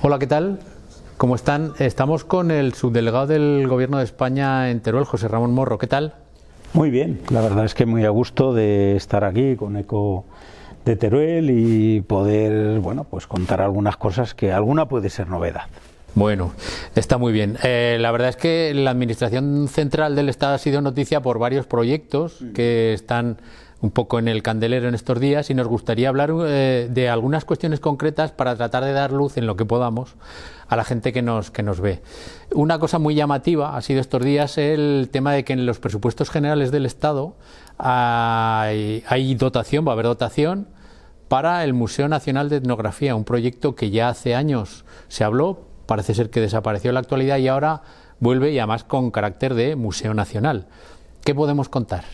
Hola, ¿qué tal? ¿Cómo están? Estamos con el subdelegado del Gobierno de España en Teruel, José Ramón Morro. ¿Qué tal? Muy bien, la verdad es que muy a gusto de estar aquí con Eco de Teruel y poder, bueno, pues contar algunas cosas que alguna puede ser novedad. Bueno, está muy bien. La verdad es que la Administración Central del Estado ha sido noticia por varios proyectos que están un poco en el candelero en estos días y nos gustaría hablar de algunas cuestiones concretas para tratar de dar luz en lo que podamos a la gente que nos ve. Una cosa muy llamativa ha sido estos días el tema de que en los presupuestos generales del Estado hay dotación, va a haber dotación para el Museo Nacional de Etnografía, un proyecto que ya hace años se habló, parece ser que desapareció en la actualidad y ahora vuelve, y además con carácter de Museo Nacional. ¿Qué podemos contar?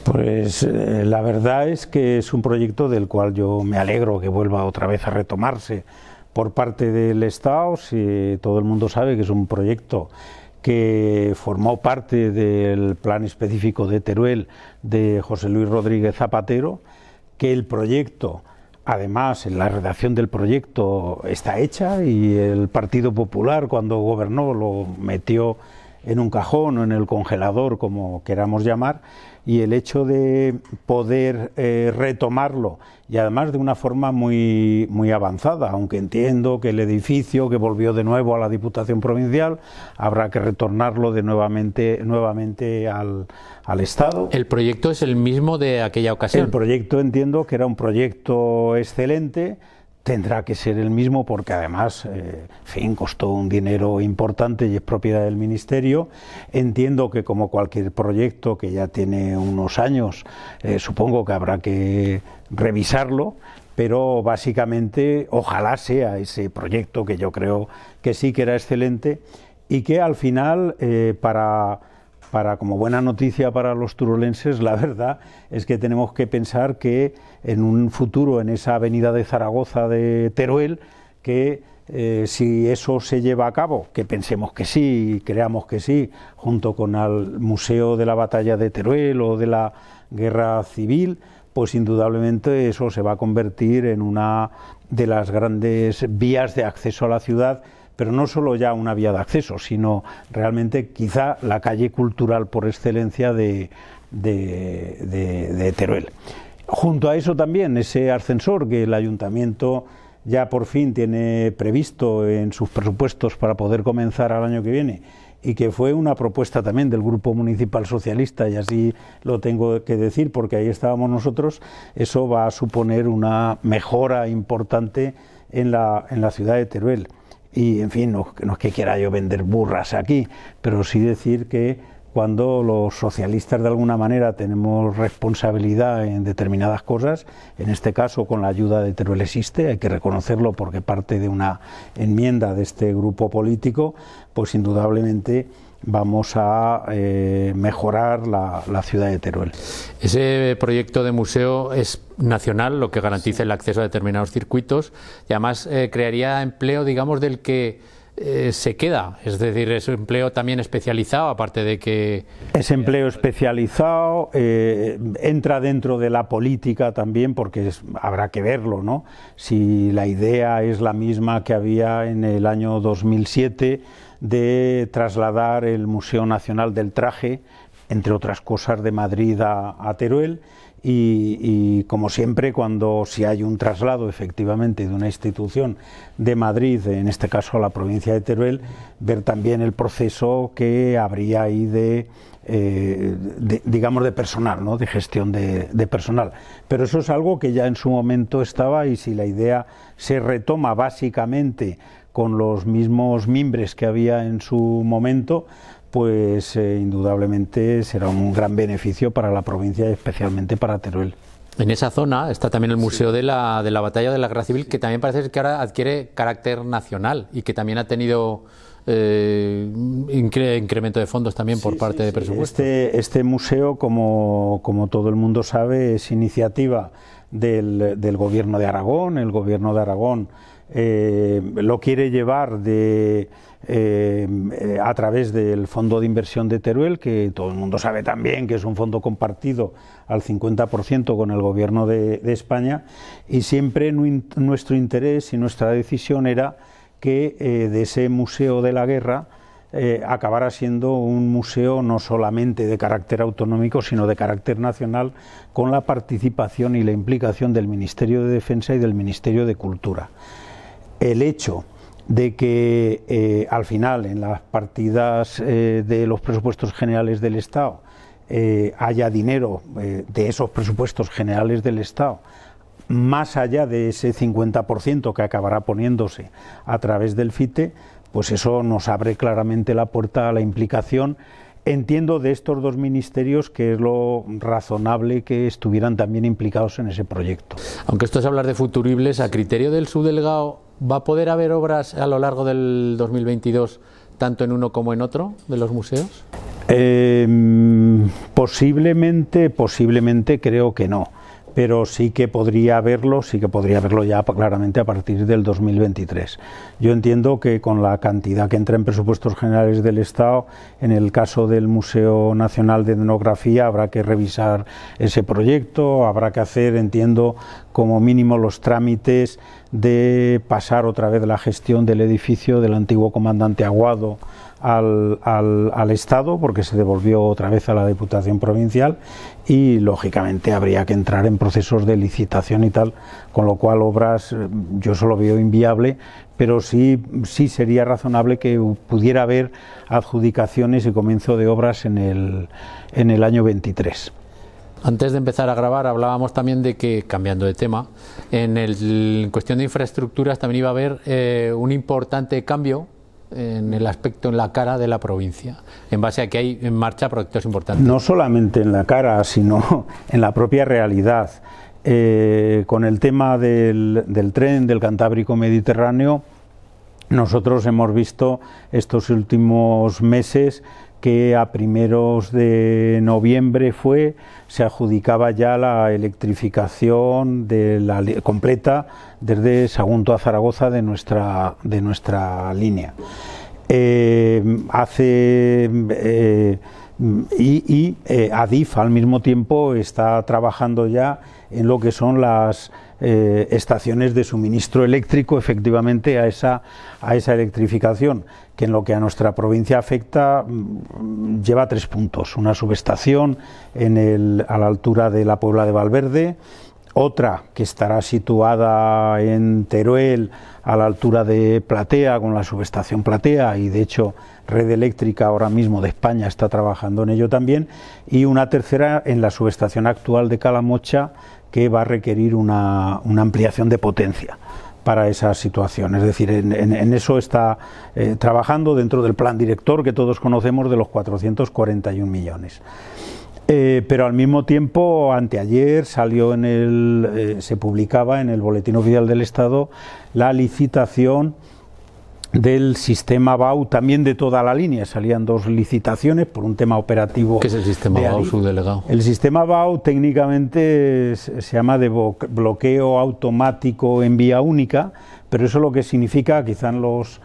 Pues la verdad es que es un proyecto del cual yo me alegro que vuelva otra vez a retomarse por parte del Estado. Si todo el mundo sabe que es un proyecto que formó parte del plan específico de Teruel de José Luis Rodríguez Zapatero, que el proyecto, además en la redacción del proyecto está hecha y el Partido Popular cuando gobernó lo metió en un cajón o en el congelador, como queramos llamar, y el hecho de poder retomarlo, y además de una forma muy avanzada, aunque entiendo que el edificio que volvió de nuevo a la Diputación Provincial habrá que retornarlo nuevamente al Estado. ¿El proyecto es el mismo de aquella ocasión? El proyecto entiendo que era un proyecto excelente. Tendrá que ser el mismo porque además, costó un dinero importante y es propiedad del Ministerio. Entiendo que como cualquier proyecto que ya tiene unos años, supongo que habrá que revisarlo, pero básicamente ojalá sea ese proyecto que yo creo que sí que era excelente y que al final para como buena noticia para los turolenses, la verdad es que tenemos que pensar que en un futuro, en esa avenida de Zaragoza de Teruel, que si eso se lleva a cabo, que pensemos que sí, creamos que sí, junto con el Museo de la Batalla de Teruel o de la Guerra Civil, pues indudablemente eso se va a convertir en una de las grandes vías de acceso a la ciudad, pero no solo ya una vía de acceso, sino realmente quizá la calle cultural por excelencia de Teruel. Junto a eso también ese ascensor que el Ayuntamiento ya por fin tiene previsto en sus presupuestos para poder comenzar al año que viene, y que fue una propuesta también del Grupo Municipal Socialista, y así lo tengo que decir porque ahí estábamos nosotros. Eso va a suponer una mejora importante en la ciudad de Teruel. Y, en fin, no es que quiera yo vender burras aquí, pero sí decir que cuando los socialistas de alguna manera tenemos responsabilidad en determinadas cosas, en este caso con la ayuda de Teruel Existe, hay que reconocerlo porque parte de una enmienda de este grupo político, pues indudablemente vamos a mejorar la ciudad de Teruel. Ese proyecto de museo es nacional, lo que garantiza el acceso a determinados circuitos, y además crearía empleo, digamos, del que se queda, es decir, es empleo también especializado, aparte de que... Es empleo especializado, entra dentro de la política también, porque habrá que verlo, ¿no? Si la idea es la misma que había en el año 2007, de trasladar el Museo Nacional del Traje, entre otras cosas, de Madrid a Teruel, y como siempre, si hay un traslado efectivamente de una institución de Madrid, en este caso a la provincia de Teruel, ver también el proceso que habría ahí digamos de personal, ¿no? De gestión de personal. Pero eso es algo que ya en su momento estaba, y si la idea se retoma básicamente con los mismos mimbres que había en su momento, pues indudablemente será un gran beneficio para la provincia y especialmente para Teruel. En esa zona está también el Museo de la Batalla de la Guerra Civil, que también parece que ahora adquiere carácter nacional y que también ha tenido incremento de fondos también por parte de presupuestos. Este museo, como todo el mundo sabe, es iniciativa del Gobierno de Aragón. El Gobierno de Aragón lo quiere llevar a través del Fondo de Inversión de Teruel, que todo el mundo sabe también que es un fondo compartido al 50% con el Gobierno de España, y siempre nuestro interés y nuestra decisión era que de ese museo de la guerra acabará siendo un museo no solamente de carácter autonómico, sino de carácter nacional, con la participación y la implicación del Ministerio de Defensa y del Ministerio de Cultura. El hecho de que al final en las partidas de los presupuestos generales del Estado haya dinero de esos presupuestos generales del Estado, más allá de ese 50% que acabará poniéndose a través del FITE, pues eso nos abre claramente la puerta a la implicación, entiendo, de estos dos ministerios, que es lo razonable que estuvieran también implicados en ese proyecto. Aunque esto es hablar de futuribles, a criterio del subdelegado, ¿va a poder haber obras a lo largo del 2022, tanto en uno como en otro de los museos? Posiblemente creo que no, pero sí que podría haberlo ya claramente a partir del 2023. Yo entiendo que con la cantidad que entra en presupuestos generales del Estado, en el caso del Museo Nacional de Etnografía habrá que revisar ese proyecto, habrá que hacer, entiendo, como mínimo los trámites de pasar otra vez la gestión del edificio del antiguo comandante Aguado al Estado, porque se devolvió otra vez a la Diputación Provincial, y lógicamente habría que entrar en procesos de licitación y tal, con lo cual obras yo solo veo inviable, pero sí sería razonable que pudiera haber adjudicaciones y comienzo de obras en el año 23. Antes de empezar a grabar hablábamos también de que, cambiando de tema, en cuestión de infraestructuras también iba a haber un importante cambio en el aspecto, en la cara de la provincia, en base a que hay en marcha proyectos importantes. No solamente en la cara, sino en la propia realidad. Con el tema del tren del Cantábrico Mediterráneo, nosotros hemos visto estos últimos meses que a primeros de noviembre se adjudicaba ya la electrificación completa desde Sagunto a Zaragoza de nuestra línea. Adif al mismo tiempo está trabajando ya en lo que son las estaciones de suministro eléctrico, efectivamente, a esa electrificación, que en lo que a nuestra provincia afecta lleva 3 puntos: una subestación a la altura de la Puebla de Valverde, otra que estará situada en Teruel a la altura de Platea, con la subestación Platea, y de hecho Red Eléctrica ahora mismo de España está trabajando en ello también, y una tercera en la subestación actual de Calamocha, que va a requerir una ampliación de potencia para esa situación. Es decir, en eso está trabajando dentro del plan director que todos conocemos de los 441 millones. Pero al mismo tiempo, anteayer se publicaba en el Boletín Oficial del Estado la licitación del sistema BAU, también de toda la línea. Salían 2 licitaciones por un tema operativo. ¿Qué es el sistema BAU, subdelegado? El sistema BAU técnicamente se llama de bloqueo automático en vía única, pero eso lo que significa, quizás los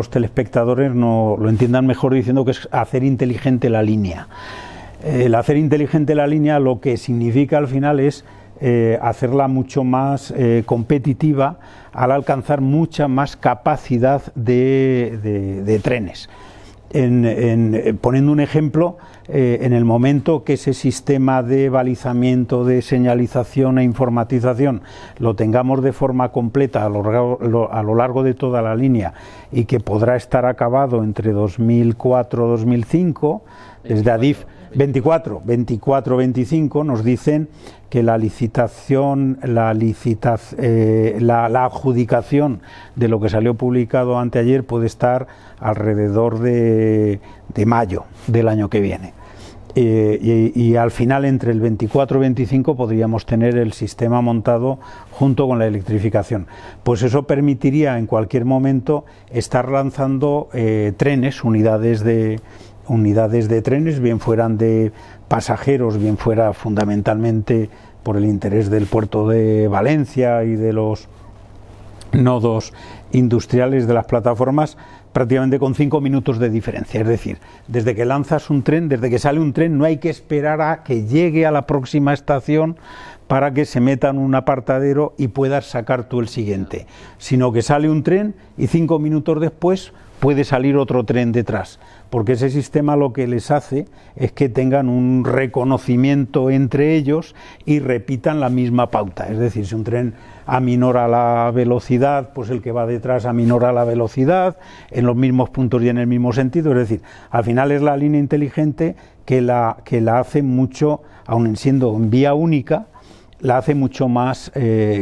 telespectadores no lo entiendan mejor diciendo que es hacer inteligente la línea. El hacer inteligente la línea lo que significa al final es hacerla mucho más competitiva al alcanzar mucha más capacidad de trenes. Poniendo un ejemplo, en el momento que ese sistema de balizamiento, de señalización e informatización lo tengamos de forma completa a lo largo de toda la línea, y que podrá estar acabado entre 2004-2005, desde Adif 24-25 nos dicen que la adjudicación de lo que salió publicado anteayer puede estar alrededor de mayo del año que viene. Y al final, entre el 24-25, podríamos tener el sistema montado junto con la electrificación. Pues eso permitiría en cualquier momento estar lanzando unidades de trenes, bien fueran de pasajeros, bien fuera fundamentalmente por el interés del puerto de Valencia y de los nodos industriales de las plataformas, prácticamente con 5 minutos de diferencia. Es decir, desde que lanzas un tren, desde que sale un tren, no hay que esperar a que llegue a la próxima estación para que se meta en un apartadero y puedas sacar tú el siguiente, sino que sale un tren y 5 minutos después puede salir otro tren detrás, porque ese sistema lo que les hace es que tengan un reconocimiento entre ellos y repitan la misma pauta. Es decir, si un tren aminora la velocidad, pues el que va detrás aminora la velocidad en los mismos puntos y en el mismo sentido. Es decir, al final es la línea inteligente que la hace mucho, aun siendo en vía única, la hace mucho más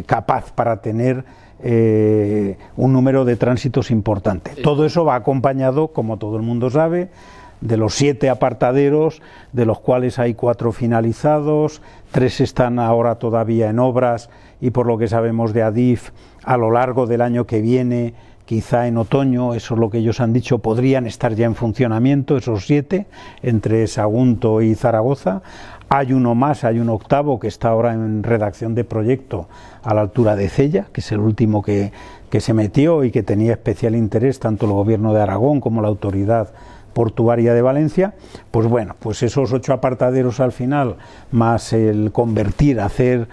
capaz para tener un número de tránsitos importante. Todo eso va acompañado, como todo el mundo sabe, de los 7 apartaderos, de los cuales hay 4 finalizados, 3 están ahora todavía en obras y por lo que sabemos de Adif, a lo largo del año que viene, quizá en otoño, eso es lo que ellos han dicho, podrían estar ya en funcionamiento, esos 7, entre Sagunto y Zaragoza. Hay uno más, hay un octavo que está ahora en redacción de proyecto a la altura de Cella, que es el último que se metió y que tenía especial interés tanto el gobierno de Aragón como la autoridad portuaria de Valencia. Pues bueno, pues esos 8 apartaderos al final, más el convertir, hacer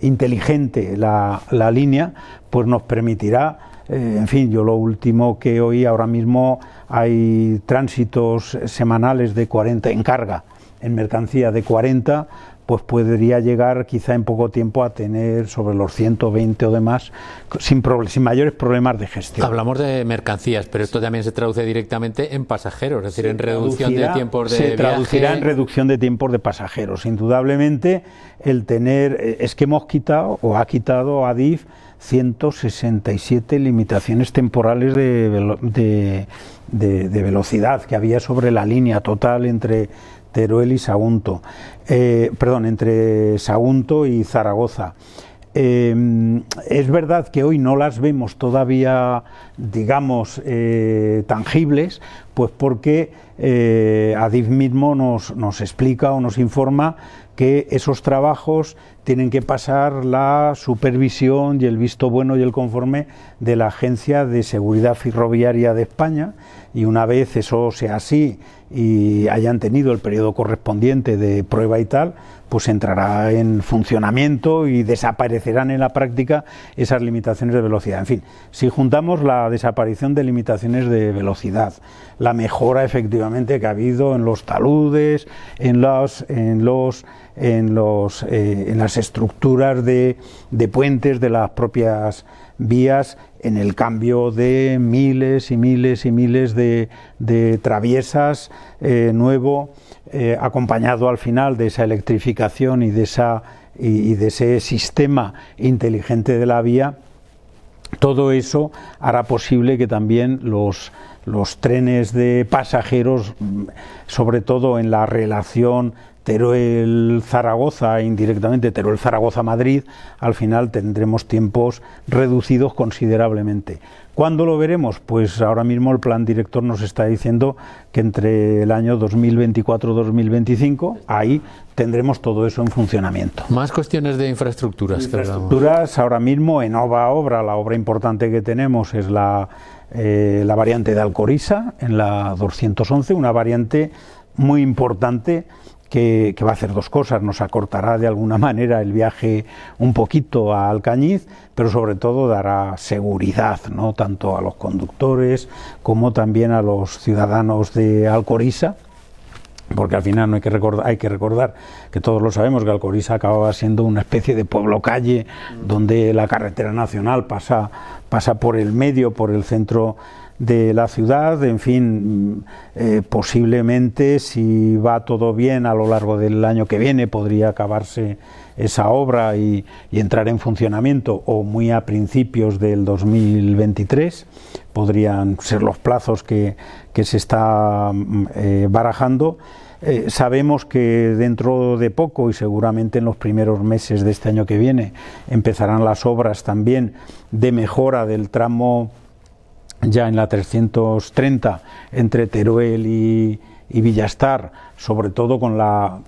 inteligente la línea, pues nos permitirá, en fin, yo lo último que oí, ahora mismo hay tránsitos semanales de 40 en carga, en mercancía de 40, pues podría llegar quizá en poco tiempo a tener sobre los 120 o demás, sin mayores problemas de gestión. Hablamos de mercancías, pero esto también se traduce directamente en pasajeros, es decir, en reducción de tiempos de viaje. Se traducirá en reducción de tiempos de pasajeros. Indudablemente, el tener, es que hemos quitado, o ha quitado Adif, 167 limitaciones temporales de velocidad que había sobre la línea total entre Teruel y Sagunto, entre Sagunto y Zaragoza. Es verdad que hoy no las vemos todavía, digamos, tangibles, pues porque Adif mismo nos explica o nos informa que esos trabajos tienen que pasar la supervisión y el visto bueno y el conforme de la Agencia de Seguridad Ferroviaria de España, y una vez eso sea así y hayan tenido el periodo correspondiente de prueba y tal, pues entrará en funcionamiento y desaparecerán en la práctica esas limitaciones de velocidad. En fin, si juntamos la desaparición de limitaciones de velocidad, la mejora efectivamente que ha habido en los taludes, en las estructuras de puentes de las propias vías, en el cambio de miles y miles y miles de traviesas nuevo, acompañado al final de esa electrificación y de ese sistema inteligente de la vía. Todo eso hará posible que también los trenes de pasajeros, sobre todo en la relación Teruel-Zaragoza, indirectamente Teruel-Zaragoza-Madrid, al final tendremos tiempos reducidos considerablemente. ¿Cuándo lo veremos? Pues ahora mismo el plan director nos está diciendo que entre el año 2024-2025, ahí tendremos todo eso en funcionamiento. Más cuestiones de infraestructuras. Infraestructuras, ahora mismo en la obra importante que tenemos es la variante de Alcoriza, en la 211, una variante muy importante que va a hacer 2 cosas, nos acortará de alguna manera el viaje un poquito a Alcañiz, pero sobre todo dará seguridad, ¿no?, tanto a los conductores como también a los ciudadanos de Alcoriza, porque al final no hay que recordar que todos lo sabemos, que Alcoriza acababa siendo una especie de pueblo-calle donde la carretera nacional pasa por el medio, por el centro de la ciudad. En fin, posiblemente, si va todo bien, a lo largo del año que viene podría acabarse esa obra y entrar en funcionamiento, o muy a principios del 2023 podrían ser los plazos que se está barajando. Sabemos que dentro de poco, y seguramente en los primeros meses de este año que viene, empezarán las obras también de mejora del tramo ya en la 330 entre Teruel y y Villastar, sobre todo con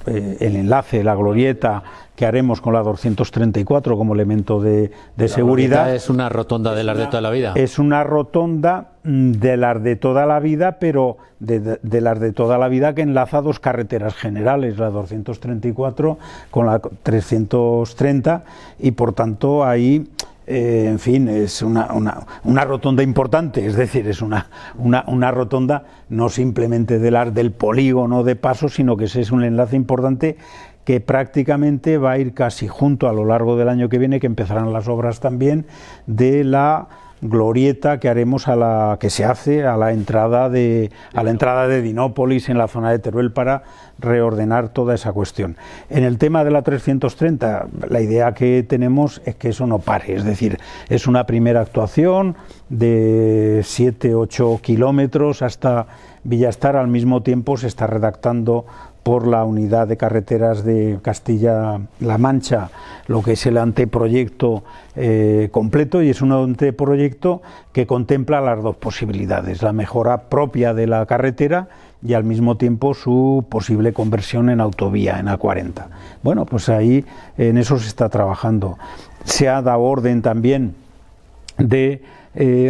el enlace, la glorieta que haremos con la 234 como elemento de seguridad. ¿Es una rotonda de las de toda la vida? Es una rotonda de las de toda la vida, pero de las de toda la vida que enlaza dos carreteras generales, la 234 con la 330, y por tanto ahí, en fin, es una rotonda importante, es decir, es una rotonda no simplemente del polígono de paso, sino que ese es un enlace importante que prácticamente va a ir casi junto a lo largo del año que viene, que empezarán las obras también de la glorieta que haremos que se hace a la entrada de Dinópolis, en la zona de Teruel, para reordenar toda esa cuestión. En el tema de la 330, la idea que tenemos es que eso no pare, es decir, es una primera actuación de 7-8 kilómetros hasta Villastar. Al mismo tiempo se está redactando por la unidad de carreteras de Castilla-La Mancha lo que es el anteproyecto completo, y es un anteproyecto que contempla las dos posibilidades: la mejora propia de la carretera y al mismo tiempo su posible conversión en autovía, en A40. Bueno, pues ahí en eso se está trabajando. Se ha dado orden también de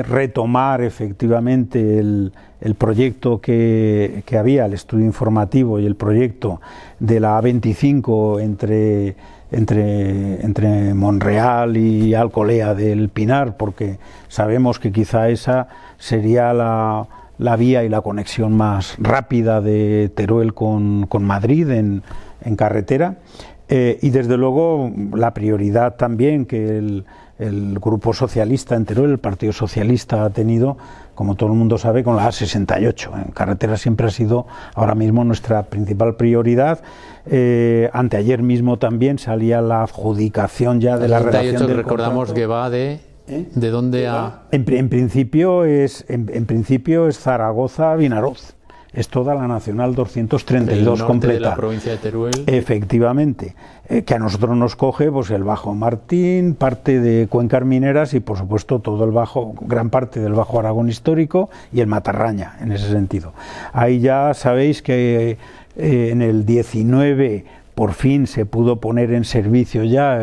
retomar efectivamente el proyecto que había, el estudio informativo y el proyecto de la A25 entre Monreal y Alcolea del Pinar, porque sabemos que quizá esa sería la vía y la conexión más rápida de Teruel con Madrid en carretera. Y desde luego la prioridad también que el Grupo Socialista en Teruel, el Partido Socialista, ha tenido, como todo el mundo sabe, con la A68. En carretera siempre ha sido ahora mismo nuestra principal prioridad. Anteayer mismo también salía la adjudicación ya de la redacción del recordamos contrato. Que va de dónde a... En principio es Zaragoza-Vinaroz. Es toda la Nacional 232 completa. De la provincia de Teruel. Efectivamente, que a nosotros nos coge pues el Bajo Martín, parte de Cuencas Mineras y por supuesto gran parte del Bajo Aragón histórico y el Matarraña, en ese sentido. Ahí ya sabéis que en el 19 por fin se pudo poner en servicio ya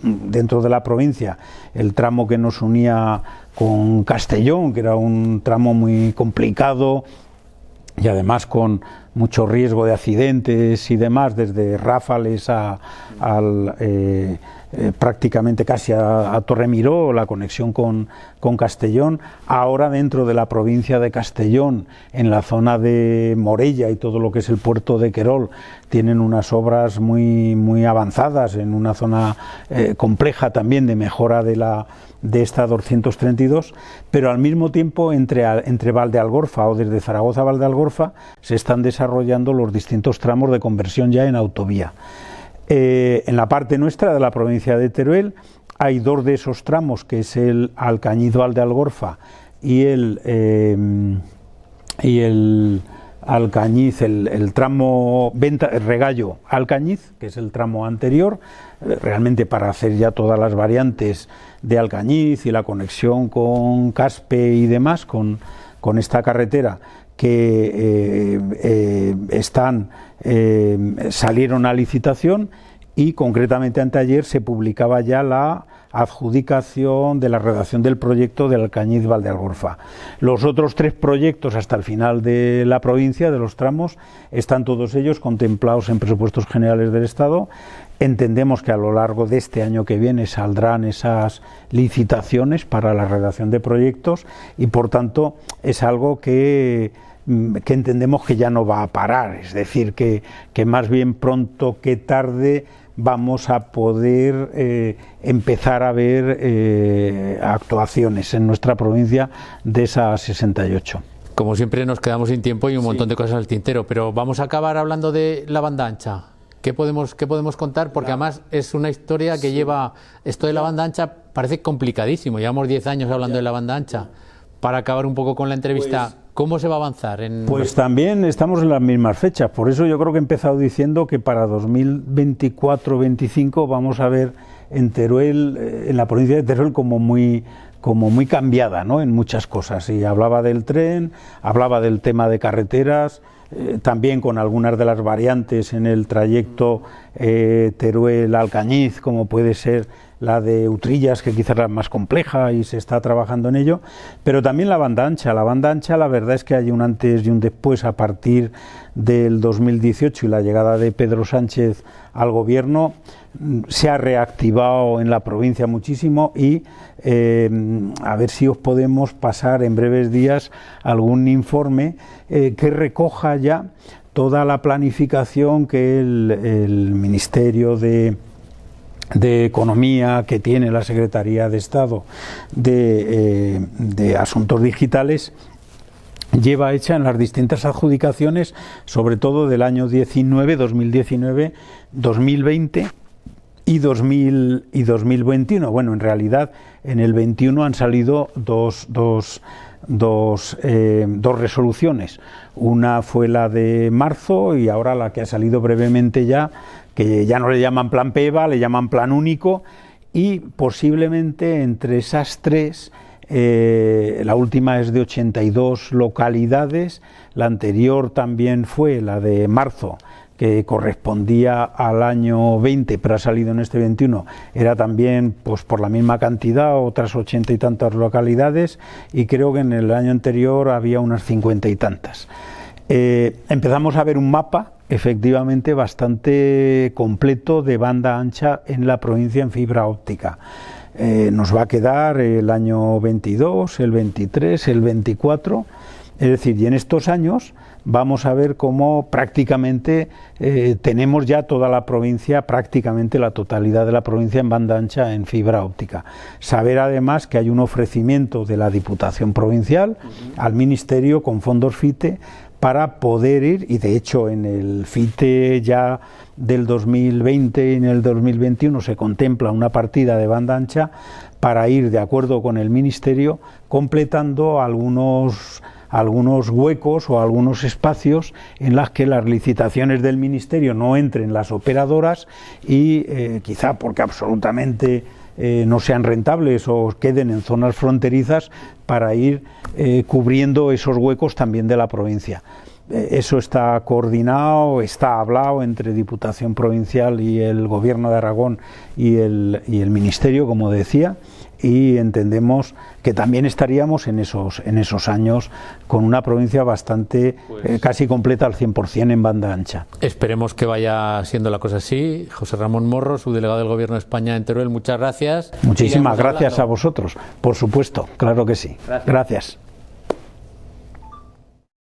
dentro de la provincia el tramo que nos unía con Castellón, que era un tramo muy complicado y además con mucho riesgo de accidentes y demás, desde Ráfales prácticamente casi a Torremiró, la conexión con Castellón. Ahora dentro de la provincia de Castellón, en la zona de Morella y todo lo que es el puerto de Querol, tienen unas obras muy, muy avanzadas en una zona compleja también de mejora de esta 232, pero al mismo tiempo entre Valdealgorfa o desde Zaragoza a Valdealgorfa se están desarrollando los distintos tramos de conversión ya en autovía. En la parte nuestra de la provincia de Teruel hay dos de esos tramos, que es el Alcañiz-Valdealgorfa y el Alcañiz, el tramo Regallo-Alcañiz, que es el tramo anterior, realmente para hacer ya todas las variantes de Alcañiz y la conexión con Caspe y demás, con esta carretera que salieron a licitación, y concretamente anteayer se publicaba ya la adjudicación de la redacción del proyecto del Alcañiz-Valdealgorfa. Los otros tres proyectos hasta el final de la provincia, de los tramos, están todos ellos contemplados en presupuestos generales del Estado. Entendemos que a lo largo de este año que viene saldrán esas licitaciones para la redacción de proyectos y por tanto es algo que entendemos que ya no va a parar, es decir, que más bien pronto que tarde vamos a poder empezar a ver actuaciones en nuestra provincia de esa 68. Como siempre nos quedamos sin tiempo y un montón de cosas al tintero, pero vamos a acabar hablando de la banda ancha. ¿Qué podemos contar? Porque además es una historia que lleva... Esto de la banda ancha parece complicadísimo, llevamos 10 años hablando de la banda ancha. Para acabar un poco con la entrevista, ¿cómo se va a avanzar? Pues también estamos en las mismas fechas, por eso yo creo que he empezado diciendo que para 2024-25 vamos a ver en Teruel, en la provincia de Teruel, como muy cambiada, ¿no?, en muchas cosas. Y hablaba del tren, hablaba del tema de carreteras, también con algunas de las variantes en el trayecto Teruel-Alcañiz, como puede ser la de Utrillas, que quizás es la más compleja y se está trabajando en ello, pero también la banda ancha. La banda ancha, la verdad es que hay un antes y un después a partir del 2018 y la llegada de Pedro Sánchez al gobierno. Se ha reactivado en la provincia muchísimo y a ver si os podemos pasar en breves días algún informe que recoja ya toda la planificación que el Ministerio de Economía, que tiene la Secretaría de Estado de Asuntos Digitales, lleva hecha en las distintas adjudicaciones, sobre todo del año 2019, 2020 y 2021. Bueno, en realidad en el 21 han salido dos resoluciones. Una fue la de marzo y ahora la que ha salido brevemente ya, que ya no le llaman Plan PEVA, le llaman Plan Único, y posiblemente entre esas tres, la última es de 82 localidades, la anterior también fue la de marzo, que correspondía al año 20, pero ha salido en este 21, era también pues por la misma cantidad, otras 80 y tantas localidades, y creo que en el año anterior había unas 50 y tantas. Empezamos a ver un mapa efectivamente bastante completo de banda ancha en la provincia en fibra óptica. Nos va a quedar el año 22, el 23, el 24, es decir, y en estos años vamos a ver cómo prácticamente tenemos ya toda la provincia, prácticamente la totalidad de la provincia en banda ancha en fibra óptica. Saber además que hay un ofrecimiento de la Diputación Provincial al Ministerio con fondos FITE para poder ir, y de hecho en el FITE ya del 2020 y en el 2021 se contempla una partida de banda ancha para ir, de acuerdo con el Ministerio, completando algunos huecos o algunos espacios en los que las licitaciones del Ministerio no entren las operadoras y quizá porque absolutamente no sean rentables o queden en zonas fronterizas, para ir cubriendo esos huecos también de la provincia. Eso está coordinado, está hablado entre Diputación Provincial y el Gobierno de Aragón y el Ministerio, como decía, y entendemos que también estaríamos en esos años con una provincia bastante casi completa al 100% en banda ancha. Esperemos que vaya siendo la cosa así. José Ramón Morro, subdelegado del Gobierno de España en Teruel, muchas gracias. Muchísimas gracias a vosotros, por supuesto, claro que sí. Gracias.